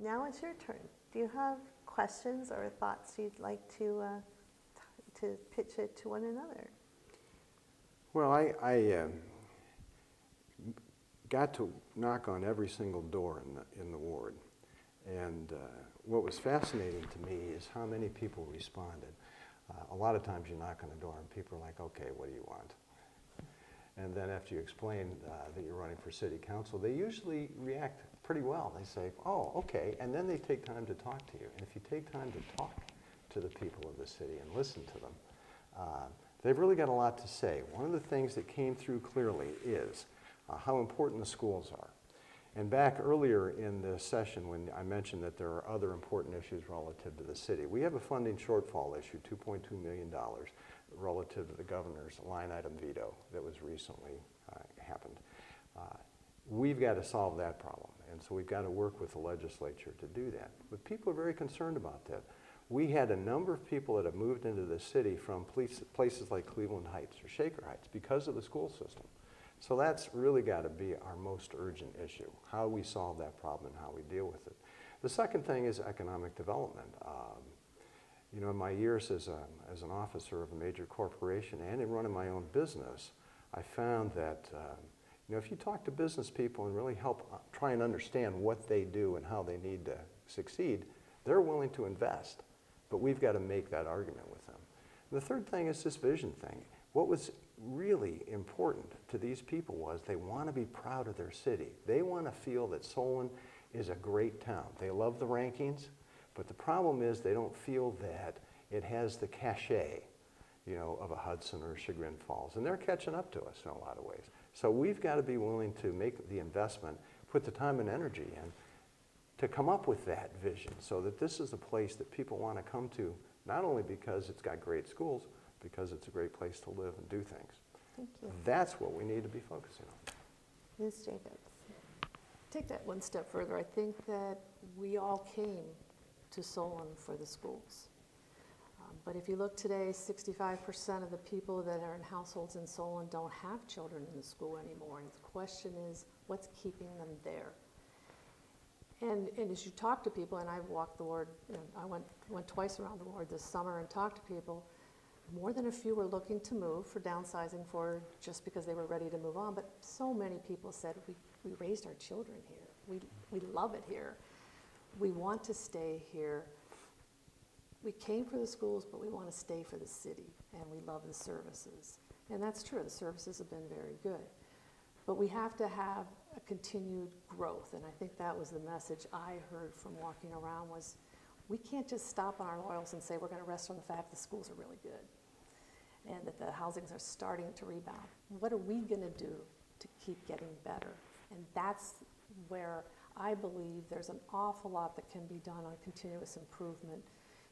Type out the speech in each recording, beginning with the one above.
Now it's your turn. Do you have questions or thoughts you'd like to pitch it to one another? Well, I got to knock on every single door in the ward. And what was fascinating to me is how many people responded. A lot of times you knock on the door and people are like, okay, what do you want? And then after you explain that you're running for city council, they usually react pretty well. They say, oh, okay, and then they take time to talk to you. And if you take time to talk to the people of the city and listen to them, they've really got a lot to say. One of the things that came through clearly is how important the schools are. And back earlier in the session when I mentioned that there are other important issues relative to the city, we have a funding shortfall issue, $2.2 million, relative to the governor's line item veto that was recently happened. We've got to solve that problem, and so we've got to work with the legislature to do that. But people are very concerned about that. We had a number of people that have moved into the city from places like Cleveland Heights or Shaker Heights because of the school system. So that's really got to be our most urgent issue, how we solve that problem and how we deal with it. The second thing is economic development. You know, in my years as an officer of a major corporation and in running my own business, I found that you know, if you talk to business people and really help try and understand what they do and how they need to succeed, they're willing to invest. But we've got to make that argument with them. And the third thing is this vision thing. What was really important to these people was they want to be proud of their city. They want to feel that Solon is a great town. They love the rankings, but the problem is they don't feel that it has the cachet, you know, of a Hudson or a Chagrin Falls. And they're catching up to us in a lot of ways. So we've got to be willing to make the investment, put the time and energy in to come up with that vision so that this is a place that people want to come to, not only because it's got great schools, because it's a great place to live and do things. Thank you. That's what we need to be focusing on. Ms. Jacobs. Take that one step further. I think that we all came to Solon for the schools. But if you look today, 65% of the people that are in households in Solon don't have children in the school anymore. And the question is, what's keeping them there? And as you talk to people, and I've walked the ward, you know, I went twice around the ward this summer and talked to people, more than a few were looking to move for downsizing for just because they were ready to move on. But so many people said, we raised our children here. We love it here. We want to stay here. We came for the schools, but we want to stay for the city, and we love the services. And that's true. The services have been very good. But we have to have a continued growth, and I think that was the message I heard from walking around was, we can't just stop on our laurels and say we're going to rest on the fact the schools are really good and that the housings are starting to rebound. What are we going to do to keep getting better? And that's where I believe there's an awful lot that can be done on continuous improvement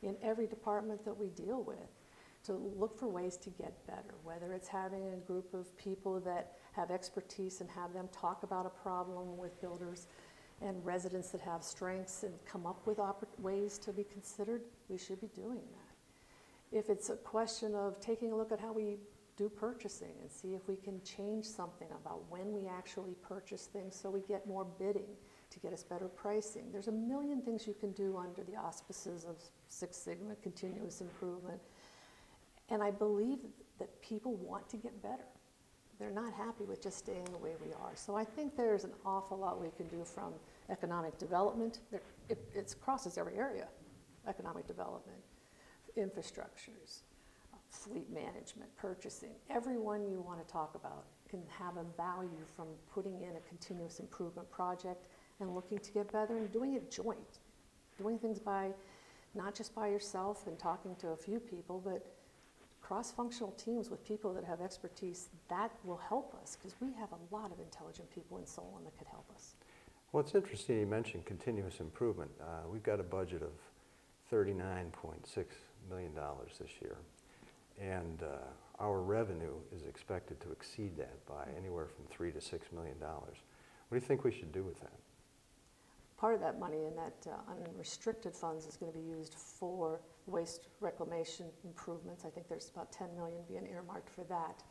in every department that we deal with, to look for ways to get better, whether it's having a group of people that have expertise and have them talk about a problem with builders and residents that have strengths and come up with ways to be considered, we should be doing that. If it's a question of taking a look at how we do purchasing and see if we can change something about when we actually purchase things so we get more bidding to get us better pricing. There's a million things you can do under the auspices of Six Sigma, continuous improvement. And I believe that people want to get better. They're not happy with just staying the way we are. So I think there's an awful lot we can do from economic development. It crosses every area. Economic development, infrastructures, fleet management, purchasing. Everyone you want to talk about can have a value from putting in a continuous improvement project and looking to get better and doing it joint. Doing things by, not just by yourself and talking to a few people, but cross-functional teams with people that have expertise. That will help us because we have a lot of intelligent people in Solon that could help us. Well, it's interesting you mentioned continuous improvement. We've got a budget of $39.6 million this year. And our revenue is expected to exceed that by anywhere from $3 to $6 million. What do you think we should do with that? Part of that money in that unrestricted funds is going to be used for waste reclamation improvements. I think there's about $10 million being earmarked for that.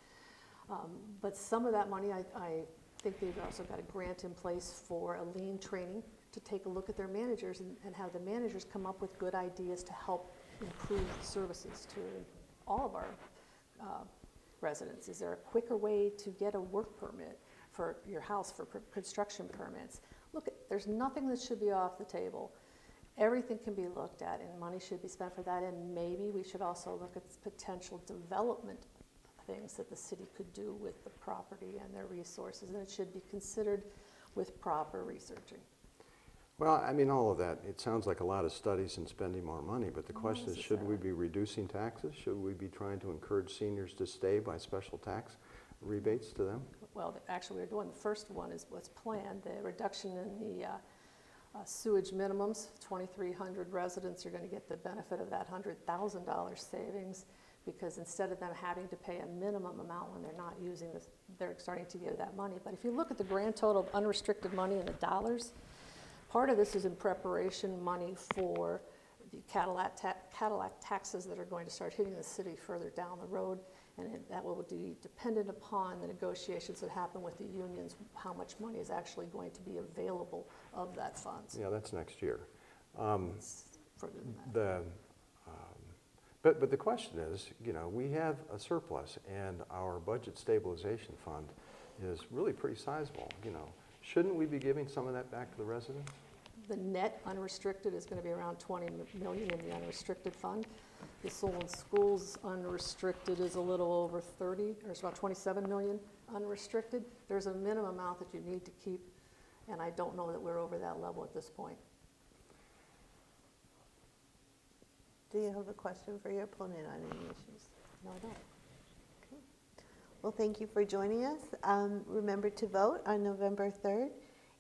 But some of that money, I think they've also got a grant in place for a lean training to take a look at their managers and have the managers come up with good ideas to help improve services to all of our residents. Is there a quicker way to get a work permit for your house, for construction permits? Look, there's nothing that should be off the table. Everything can be looked at, and money should be spent for that, and maybe we should also look at potential development things that the city could do with the property and their resources, and it should be considered with proper researching. Well, I mean, all of that, it sounds like a lot of studies and spending more money, but the question is, should we be reducing taxes? Should we be trying to encourage seniors to stay by special tax rebates to them? Well, actually, we're doing the first one is what's planned, the reduction in the sewage minimums. 2,300 residents are going to get the benefit of that $100,000 savings, because instead of them having to pay a minimum amount when they're not using this, they're starting to give that money. But if you look at the grand total of unrestricted money in the dollars, part of this is in preparation money for the Cadillac taxes that are going to start hitting the city further down the road, and that will be dependent upon the negotiations that happen with the unions, how much money is actually going to be available of that funds. Yeah, that's next year. It's further than that. But the question is, you know, we have a surplus, and our budget stabilization fund is really pretty sizable. You know, shouldn't we be giving some of that back to the residents? The net unrestricted is going to be around $20 million in the unrestricted fund. The Solon Schools unrestricted is a little over 30, or it's about 27 million unrestricted. There's a minimum amount that you need to keep, and I don't know that we're over that level at this point. Do you have a question for your opponent on any issues? No, I don't. Okay. Well, thank you for joining us. Remember to vote on November 3rd.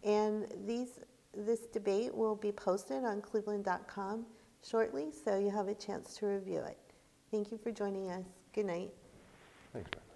And this debate will be posted on cleveland.com shortly, so you have a chance to review it. Thank you for joining us. Good night. Thanks, Beth.